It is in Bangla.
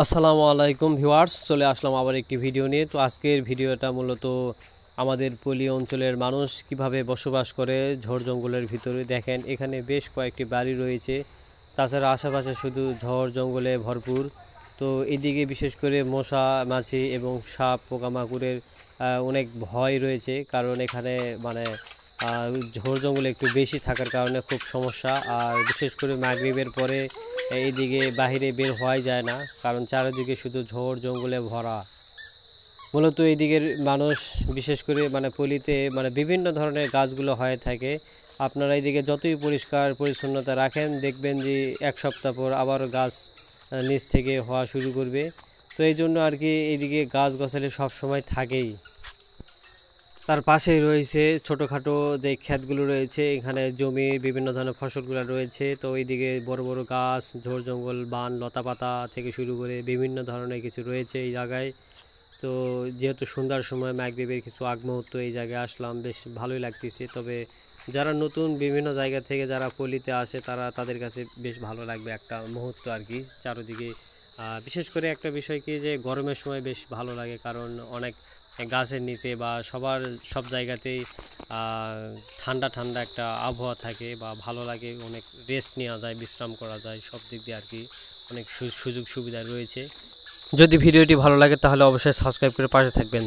আসসালামু আলাইকুম ভিউয়ার্স, চলে আসলাম আবার একটি ভিডিও নিয়ে। তো আজকের ভিডিওটা মূলত আমাদের পল্লী অঞ্চলের মানুষ কিভাবে বসবাস করে ঝড় জঙ্গলের ভিতরে। দেখেন এখানে বেশ কয়েকটি বাড়ি রয়েছে, তাছাড়া আশেপাশে শুধু ঝড় জঙ্গলে ভরপুর। তো এদিকে বিশেষ করে মশা মাছি এবং সাপ পোকামাকড়ের অনেক ভয় রয়েছে, কারণ এখানে মানে ঝড় জঙ্গলে একটু বেশি থাকার কারণে খুব সমস্যা। আর বিশেষ করে মাগরিবের পরে এইদিকে বাহিরে বের হওয়াই যায় না, কারণ চারিদিকে শুধু ঝড় জঙ্গলে ভরা। মূলত এই দিকের মানুষ বিশেষ করে পলিতে বিভিন্ন ধরনের গাছগুলো হয়ে থাকে। আপনারা এইদিকে যতই পরিষ্কার পরিচ্ছন্নতা রাখেন, দেখবেন যে এক সপ্তাহ পর আবার গাছ নিচ থেকে হওয়া শুরু করবে। তো এই জন্য আর কি এইদিকে গাছ গাছালি সব সময় থাকেই। তার পাশেই রয়েছে ছোটোখাটো যে ক্ষেতগুলো রয়েছে, এখানে জমি বিভিন্ন ধরনের ফসলগুলো রয়েছে। তো ওইদিকে বড় বড় গাছ, ঝোড় জঙ্গল, বান, লতাপাতা থেকে শুরু করে বিভিন্ন ধরনের কিছু রয়েছে এই জায়গায়। তো যেহেতু সন্ধ্যার সময় মাগরিবের কিছু আগ মুহূর্ত এই জায়গায় আসলাম, বেশ ভালোই লাগতেছে। তবে যারা নতুন বিভিন্ন জায়গা থেকে যারা পল্লীতে আসে, তাদের কাছে বেশ ভালো লাগবে একটা মুহূর্ত আর কি। চারদিকে বিশেষ করে একটা বিষয় কি, যে গরমের সময় বেশ ভালো লাগে, কারণ অনেক গাছের নিচে বা সব জায়গাতেই ঠান্ডা ঠান্ডা একটা আবহাওয়া থাকে বা ভালো লাগে, অনেক রেস্ট নেওয়া যায়, বিশ্রাম করা যায়, সব দিক দিয়ে আর কি অনেক সুযোগ সুবিধা রয়েছে। যদি ভিডিওটি ভালো লাগে তাহলে অবশ্যই সাবস্ক্রাইব করে পাশে থাকবেন।